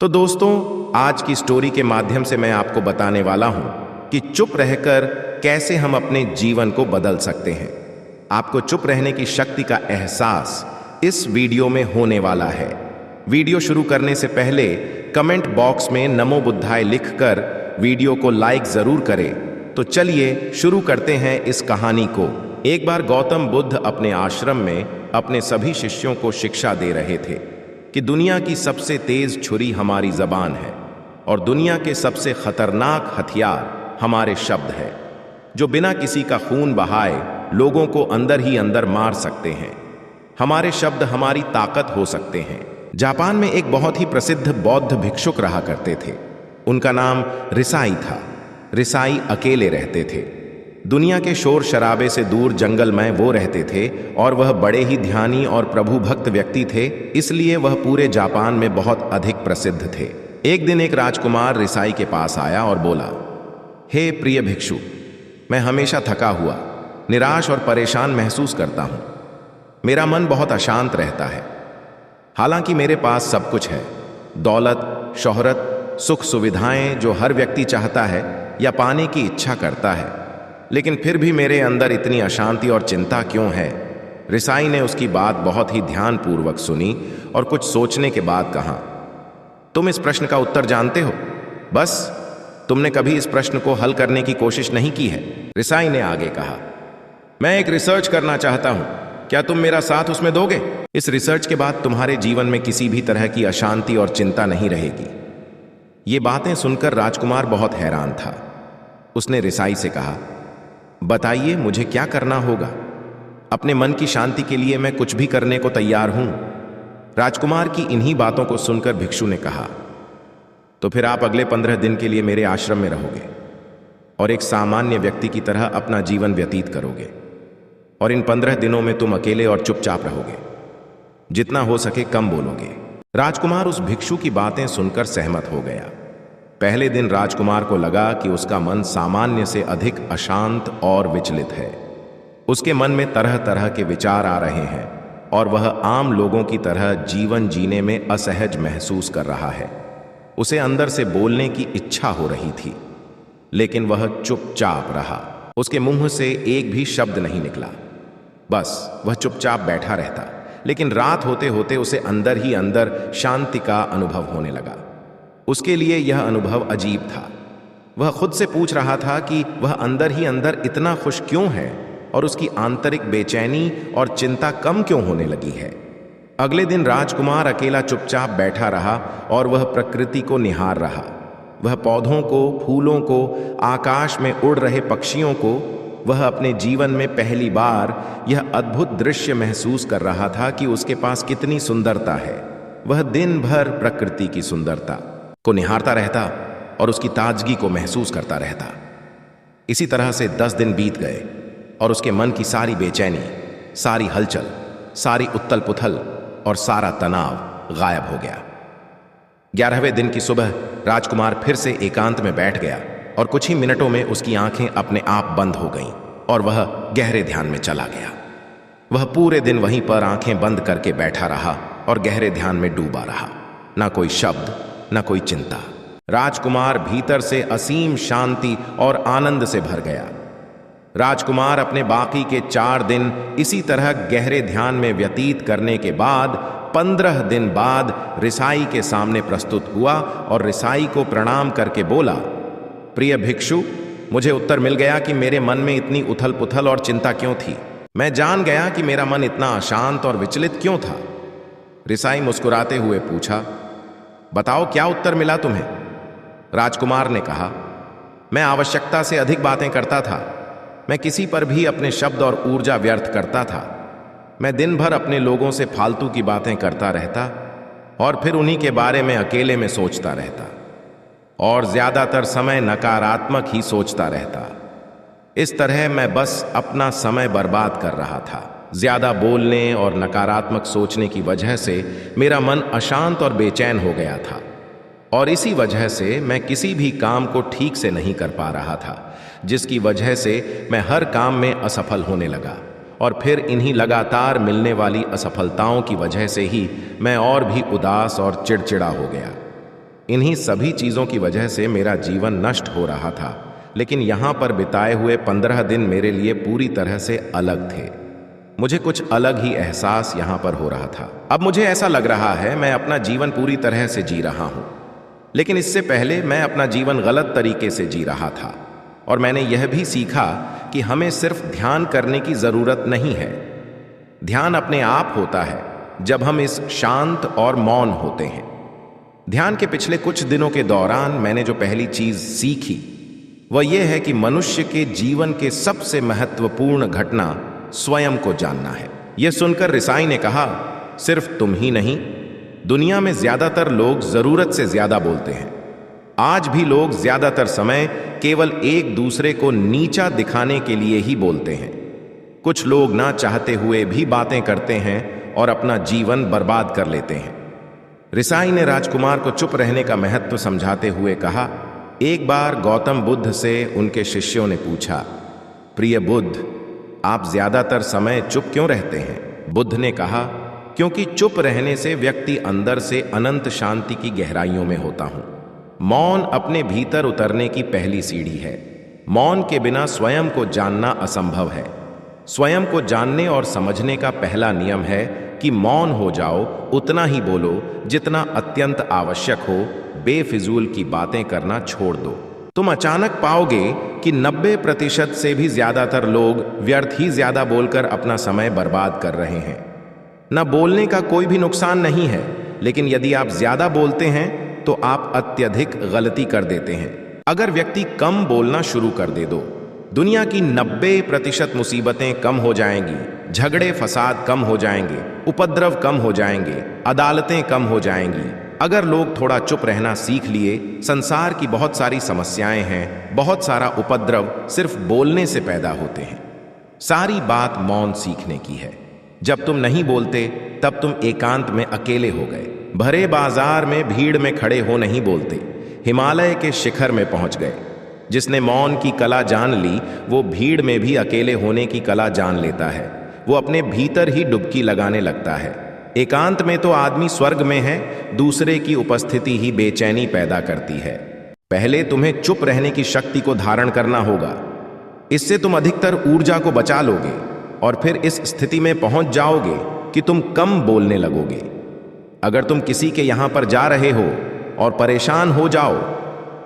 तो दोस्तों, आज की स्टोरी के माध्यम से मैं आपको बताने वाला हूं कि चुप रहकर कैसे हम अपने जीवन को बदल सकते हैं। आपको चुप रहने की शक्ति का एहसास इस वीडियो में होने वाला है। वीडियो शुरू करने से पहले कमेंट बॉक्स में नमो बुद्धाय लिखकर वीडियो को लाइक जरूर करें। तो चलिए शुरू करते हैं इस कहानी को। एक बार गौतम बुद्ध अपने आश्रम में अपने सभी शिष्यों को शिक्षा दे रहे थे कि दुनिया की सबसे तेज छुरी हमारी जबान है और दुनिया के सबसे खतरनाक हथियार हमारे शब्द है, जो बिना किसी का खून बहाए लोगों को अंदर ही अंदर मार सकते हैं। हमारे शब्द हमारी ताकत हो सकते हैं। जापान में एक बहुत ही प्रसिद्ध बौद्ध भिक्षुक रहा करते थे। उनका नाम रिसाई था। रिसाई अकेले रहते थे। दुनिया के शोर शराबे से दूर जंगल में वो रहते थे और वह बड़े ही ध्यानी और प्रभु भक्त व्यक्ति थे, इसलिए वह पूरे जापान में बहुत अधिक प्रसिद्ध थे। एक दिन एक राजकुमार रिसाई के पास आया और बोला, हे प्रिय भिक्षु, मैं हमेशा थका हुआ, निराश और परेशान महसूस करता हूँ। मेरा मन बहुत अशांत रहता है। हालांकि मेरे पास सब कुछ है, दौलत, शोहरत, सुख सुविधाएं जो हर व्यक्ति चाहता है या पाने की इच्छा करता है, लेकिन फिर भी मेरे अंदर इतनी अशांति और चिंता क्यों है? रिसाई ने उसकी बात बहुत ही ध्यानपूर्वक सुनी और कुछ सोचने के बाद कहा, तुम इस प्रश्न का उत्तर जानते हो, बस तुमने कभी इस प्रश्न को हल करने की कोशिश नहीं की है। रिसाई ने आगे कहा, मैं एक रिसर्च करना चाहता हूं, क्या तुम मेरा साथ उसमें दोगे? इस रिसर्च के बाद तुम्हारे जीवन में किसी भी तरह की अशांति और चिंता नहीं रहेगी। ये बातें सुनकर राजकुमार बहुत हैरान था। उसने रिसाई से कहा, बताइए मुझे क्या करना होगा? अपने मन की शांति के लिए मैं कुछ भी करने को तैयार हूं। राजकुमार की इन्हीं बातों को सुनकर भिक्षु ने कहा, तो फिर आप अगले 15 दिन के लिए मेरे आश्रम में रहोगे और एक सामान्य व्यक्ति की तरह अपना जीवन व्यतीत करोगे, और इन 15 दिनों में तुम अकेले और चुपचाप रहोगे, जितना हो सके कम बोलोगे। राजकुमार उस भिक्षु की बातें सुनकर सहमत हो गया। पहले दिन राजकुमार को लगा कि उसका मन सामान्य से अधिक अशांत और विचलित है। उसके मन में तरह तरह के विचार आ रहे हैं और वह आम लोगों की तरह जीवन जीने में असहज महसूस कर रहा है। उसे अंदर से बोलने की इच्छा हो रही थी, लेकिन वह चुपचाप रहा। उसके मुंह से एक भी शब्द नहीं निकला, बस वह चुपचाप बैठा रहता। लेकिन रात होते होते उसे अंदर ही अंदर शांति का अनुभव होने लगा। उसके लिए यह अनुभव अजीब था। वह खुद से पूछ रहा था कि वह अंदर ही अंदर इतना खुश क्यों है और उसकी आंतरिक बेचैनी और चिंता कम क्यों होने लगी है। अगले दिन राजकुमार अकेला चुपचाप बैठा रहा और वह प्रकृति को निहार रहा। वह पौधों को, फूलों को, आकाश में उड़ रहे पक्षियों को, वह अपने जीवन में पहली बार यह अद्भुत दृश्य महसूस कर रहा था कि उसके पास कितनी सुंदरता है। वह दिन भर प्रकृति की सुंदरता को निहारता रहता और उसकी ताजगी को महसूस करता रहता। इसी तरह से 10 दिन बीत गए और उसके मन की सारी बेचैनी, सारी हलचल, सारी उथल पुथल और सारा तनाव गायब हो गया। 11वें दिन की सुबह राजकुमार फिर से एकांत में बैठ गया और कुछ ही मिनटों में उसकी आंखें अपने आप बंद हो गईं और वह गहरे ध्यान में चला गया। वह पूरे दिन वहीं पर आंखें बंद करके बैठा रहा और गहरे ध्यान में डूबा रहा। ना कोई शब्द, न कोई चिंता। राजकुमार भीतर से असीम शांति और आनंद से भर गया। राजकुमार अपने बाकी के 4 दिन इसी तरह गहरे ध्यान में व्यतीत करने के बाद 15 दिन बाद रिसाई के सामने प्रस्तुत हुआ और रिसाई को प्रणाम करके बोला, प्रिय भिक्षु, मुझे उत्तर मिल गया कि मेरे मन में इतनी उथल पुथल और चिंता क्यों थी। मैं जान गया कि मेरा मन इतना अशांत और विचलित क्यों था। रिसाई मुस्कुराते हुए पूछा, बताओ क्या उत्तर मिला तुम्हें? राजकुमार ने कहा, मैं आवश्यकता से अधिक बातें करता था। मैं किसी पर भी अपने शब्द और ऊर्जा व्यर्थ करता था। मैं दिन भर अपने लोगों से फालतू की बातें करता रहता और फिर उन्हीं के बारे में अकेले में सोचता रहता और ज्यादातर समय नकारात्मक ही सोचता रहता। इस तरह मैं बस अपना समय बर्बाद कर रहा था। ज्यादा बोलने और नकारात्मक सोचने की वजह से मेरा मन अशांत और बेचैन हो गया था और इसी वजह से मैं किसी भी काम को ठीक से नहीं कर पा रहा था, जिसकी वजह से मैं हर काम में असफल होने लगा और फिर इन्हीं लगातार मिलने वाली असफलताओं की वजह से ही मैं और भी उदास और चिड़चिड़ा हो गया। इन्हीं सभी चीजों की वजह से मेरा जीवन नष्ट हो रहा था, लेकिन यहां पर बिताए हुए 15 दिन मेरे लिए पूरी तरह से अलग थे। मुझे कुछ अलग ही एहसास यहां पर हो रहा था। अब मुझे ऐसा लग रहा है मैं अपना जीवन पूरी तरह से जी रहा हूं, लेकिन इससे पहले मैं अपना जीवन गलत तरीके से जी रहा था। और मैंने यह भी सीखा कि हमें सिर्फ ध्यान करने की जरूरत नहीं है। ध्यान अपने आप होता है जब हम इस शांत और मौन होते हैं। ध्यान के पिछले कुछ दिनों के दौरान मैंने जो पहली चीज सीखी वह यह है कि मनुष्य के जीवन के सबसे महत्वपूर्ण घटना स्वयं को जानना है। यह सुनकर रिसाई ने कहा, सिर्फ तुम ही नहीं, दुनिया में ज्यादातर लोग जरूरत से ज्यादा बोलते हैं। आज भी लोग ज्यादातर समय केवल एक दूसरे को नीचा दिखाने के लिए ही बोलते हैं। कुछ लोग ना चाहते हुए भी बातें करते हैं और अपना जीवन बर्बाद कर लेते हैं। रिसाई ने राजकुमार को चुप रहने का महत्व समझाते हुए कहा, एक बार गौतम बुद्ध से उनके शिष्यों ने पूछा, प्रिय बुद्ध, आप ज्यादातर समय चुप क्यों रहते हैं? बुद्ध ने कहा, क्योंकि चुप रहने से व्यक्ति अंदर से अनंत शांति की गहराइयों में होता हूं। मौन अपने भीतर उतरने की पहली सीढ़ी है। मौन के बिना स्वयं को जानना असंभव है। स्वयं को जानने और समझने का पहला नियम है कि मौन हो जाओ, उतना ही बोलो जितना अत्यंत आवश्यक हो। बेफिजूल की बातें करना छोड़ दो। तुम अचानक पाओगे कि 90% से भी ज्यादातर लोग व्यर्थ ही ज्यादा बोलकर अपना समय बर्बाद कर रहे हैं। न बोलने का कोई भी नुकसान नहीं है, लेकिन यदि आप ज्यादा बोलते हैं तो आप अत्यधिक गलती कर देते हैं। अगर व्यक्ति कम बोलना शुरू कर दे दो, दुनिया की 90% मुसीबतें कम हो जाएंगी, झगड़े फसाद कम हो जाएंगे, उपद्रव कम हो जाएंगे, अदालतें कम हो जाएंगी। अगर लोग थोड़ा चुप रहना सीख लिए, संसार की बहुत सारी समस्याएं हैं, बहुत सारा उपद्रव सिर्फ बोलने से पैदा होते हैं। सारी बात मौन सीखने की है। जब तुम नहीं बोलते तब तुम एकांत में अकेले हो गए। भरे बाजार में भीड़ में खड़े हो नहीं बोलते, हिमालय के शिखर में पहुंच गए। जिसने मौन की कला जान ली वो भीड़ में भी अकेले होने की कला जान लेता है। वो अपने भीतर ही डुबकी लगाने लगता है। एकांत में तो आदमी स्वर्ग में है, दूसरे की उपस्थिति ही बेचैनी पैदा करती है। पहले तुम्हें चुप रहने की शक्ति को धारण करना होगा। इससे तुम अधिकतर ऊर्जा को बचा लोगे और फिर इस स्थिति में पहुंच जाओगे कि तुम कम बोलने लगोगे। अगर तुम किसी के यहां पर जा रहे हो और परेशान हो जाओ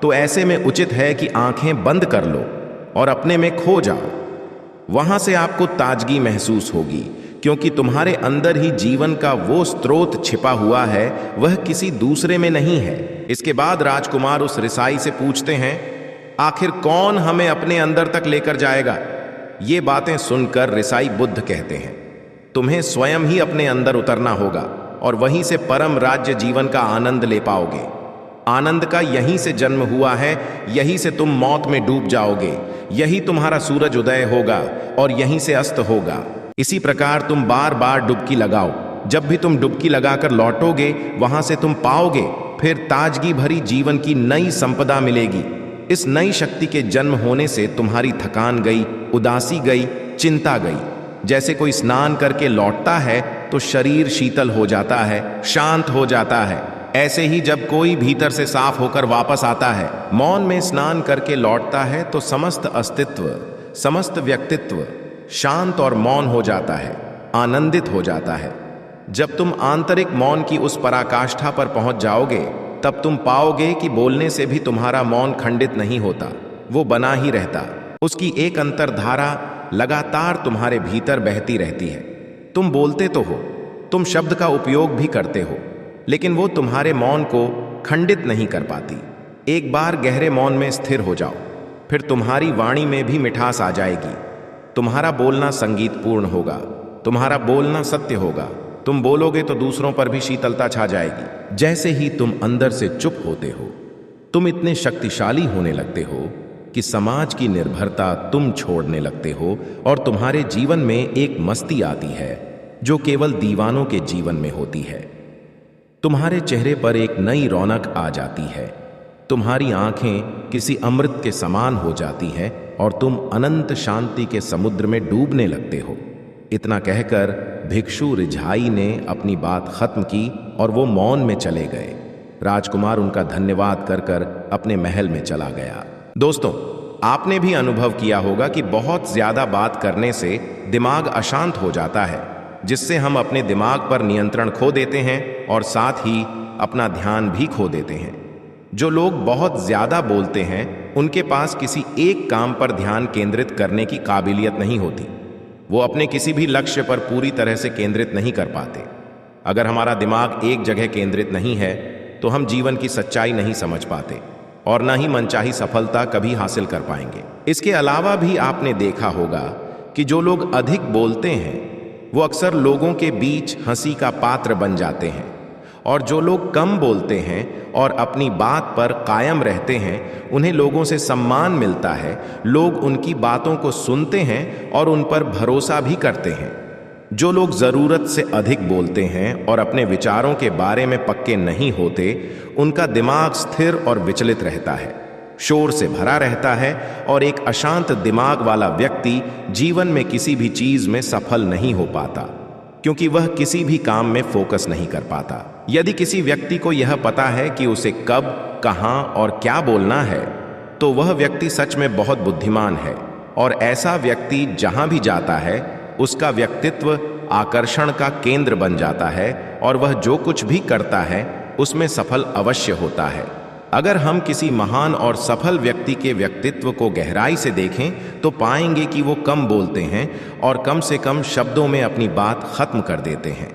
तो ऐसे में उचित है कि आंखें बंद कर लो और अपने में खो जाओ। वहां से आपको ताजगी महसूस होगी, क्योंकि तुम्हारे अंदर ही जीवन का वो स्रोत छिपा हुआ है, वह किसी दूसरे में नहीं है। इसके बाद राजकुमार उस रिसाई से पूछते हैं, आखिर कौन हमें अपने अंदर तक लेकर जाएगा? ये बातें सुनकर रिसाई बुद्ध कहते हैं, तुम्हें स्वयं ही अपने अंदर उतरना होगा और वहीं से परम राज्य जीवन का आनंद ले पाओगे। आनंद का यहीं से जन्म हुआ है, यहीं से तुम मौत में डूब जाओगे, यही तुम्हारा सूरज उदय होगा और यहीं से अस्त होगा। इसी प्रकार तुम बार बार डुबकी लगाओ। जब भी तुम डुबकी लगाकर लौटोगे वहां से तुम पाओगे फिर ताजगी भरी जीवन की नई संपदा मिलेगी। इस नई शक्ति के जन्म होने से तुम्हारी थकान गई, उदासी गई, चिंता गई। जैसे कोई स्नान करके लौटता है तो शरीर शीतल हो जाता है, शांत हो जाता है। ऐसे ही जब कोई भीतर से साफ होकर वापस आता है, मौन में स्नान करके लौटता है, तो समस्त अस्तित्व, समस्त व्यक्तित्व शांत और मौन हो जाता है, आनंदित हो जाता है। जब तुम आंतरिक मौन की उस पराकाष्ठा पर पहुंच जाओगे तब तुम पाओगे कि बोलने से भी तुम्हारा मौन खंडित नहीं होता, वो बना ही रहता। उसकी एक अंतर्धारा लगातार तुम्हारे भीतर बहती रहती है। तुम बोलते तो हो, तुम शब्द का उपयोग भी करते हो, लेकिन वो तुम्हारे मौन को खंडित नहीं कर पाती। एक बार गहरे मौन में स्थिर हो जाओ, फिर तुम्हारी वाणी में भी मिठास आ जाएगी। तुम्हारा बोलना संगीतपूर्ण होगा, तुम्हारा बोलना सत्य होगा। तुम बोलोगे तो दूसरों पर भी शीतलता छा जाएगी। जैसे ही तुम अंदर से चुप होते हो, तुम इतने शक्तिशाली होने लगते हो कि समाज की निर्भरता तुम छोड़ने लगते हो और तुम्हारे जीवन में एक मस्ती आती है जो केवल दीवानों के जीवन में होती है। तुम्हारे चेहरे पर एक नई रौनक आ जाती है, तुम्हारी आंखें किसी अमृत के समान हो जाती हैं और तुम अनंत शांति के समुद्र में डूबने लगते हो। इतना कहकर भिक्षु रिझाई ने अपनी बात खत्म की और वो मौन में चले गए। राजकुमार उनका धन्यवाद कर कर अपने महल में चला गया। दोस्तों, आपने भी अनुभव किया होगा कि बहुत ज्यादा बात करने से दिमाग अशांत हो जाता है, जिससे हम अपने दिमाग पर नियंत्रण खो देते हैं और साथ ही अपना ध्यान भी खो देते हैं। जो लोग बहुत ज्यादा बोलते हैं उनके पास किसी एक काम पर ध्यान केंद्रित करने की काबिलियत नहीं होती। वो अपने किसी भी लक्ष्य पर पूरी तरह से केंद्रित नहीं कर पाते। अगर हमारा दिमाग एक जगह केंद्रित नहीं है तो हम जीवन की सच्चाई नहीं समझ पाते और ना ही मनचाही सफलता कभी हासिल कर पाएंगे। इसके अलावा भी आपने देखा होगा कि जो लोग अधिक बोलते हैं वो अक्सर लोगों के बीच हंसी का पात्र बन जाते हैं, और जो लोग कम बोलते हैं और अपनी बात पर कायम रहते हैं उन्हें लोगों से सम्मान मिलता है। लोग उनकी बातों को सुनते हैं और उन पर भरोसा भी करते हैं। जो लोग जरूरत से अधिक बोलते हैं और अपने विचारों के बारे में पक्के नहीं होते, उनका दिमाग स्थिर और विचलित रहता है, शोर से भरा रहता है, और एक अशांत दिमाग वाला व्यक्ति जीवन में किसी भी चीज में सफल नहीं हो पाता, क्योंकि वह किसी भी काम में फोकस नहीं कर पाता। यदि किसी व्यक्ति को यह पता है कि उसे कब, कहां और क्या बोलना है, तो वह व्यक्ति सच में बहुत बुद्धिमान है, और ऐसा व्यक्ति जहां भी जाता है उसका व्यक्तित्व आकर्षण का केंद्र बन जाता है और वह जो कुछ भी करता है उसमें सफल अवश्य होता है। अगर हम किसी महान और सफल व्यक्ति के व्यक्तित्व को गहराई से देखें तो पाएंगे कि वो कम बोलते हैं और कम से कम शब्दों में अपनी बात खत्म कर देते हैं।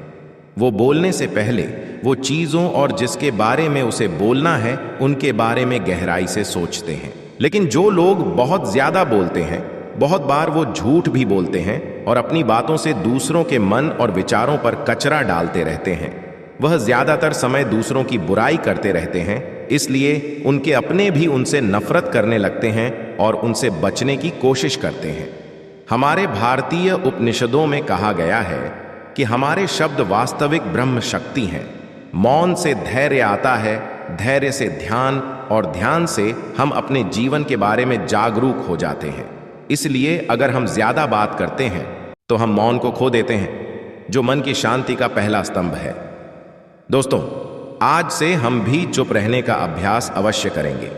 वो बोलने से पहले वो चीजों और जिसके बारे में उसे बोलना है उनके बारे में गहराई से सोचते हैं। लेकिन जो लोग बहुत ज्यादा बोलते हैं, बहुत बार वो झूठ भी बोलते हैं और अपनी बातों से दूसरों के मन और विचारों पर कचरा डालते रहते हैं। वह ज्यादातर समय दूसरों की बुराई करते रहते हैं, इसलिए उनके अपने भी उनसे नफरत करने लगते हैं और उनसे बचने की कोशिश करते हैं। हमारे भारतीय उपनिषदों में कहा गया है कि हमारे शब्द वास्तविक ब्रह्म शक्ति हैं। मौन से धैर्य आता है, धैर्य से ध्यान, और ध्यान से हम अपने जीवन के बारे में जागरूक हो जाते हैं। इसलिए अगर हम ज्यादा बात करते हैं तो हम मौन को खो देते हैं, जो मन की शांति का पहला स्तंभ है। दोस्तों, आज से हम भी चुप रहने का अभ्यास अवश्य करेंगे।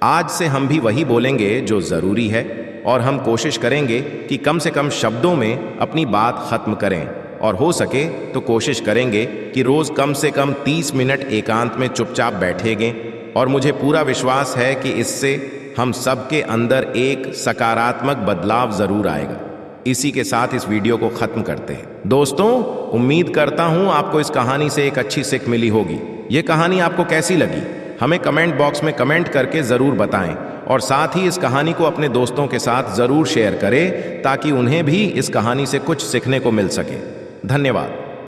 आज से हम भी वही बोलेंगे जो जरूरी है, और हम कोशिश करेंगे कि कम से कम शब्दों में अपनी बात खत्म करें, और हो सके तो कोशिश करेंगे कि रोज कम से कम 30 मिनट एकांत में चुपचाप बैठेंगे। और मुझे पूरा विश्वास है कि इससे हम सबके अंदर एक सकारात्मक बदलाव जरूर आएगा। इसी के साथ इस वीडियो को खत्म करते हैं। दोस्तों, उम्मीद करता हूं आपको इस कहानी से एक अच्छी सीख मिली होगी। यह कहानी आपको कैसी लगी हमें कमेंट बॉक्स में कमेंट करके जरूर बताएं, और साथ ही इस कहानी को अपने दोस्तों के साथ जरूर शेयर करें ताकि उन्हें भी इस कहानी से कुछ सीखने को मिल सके। धन्यवाद।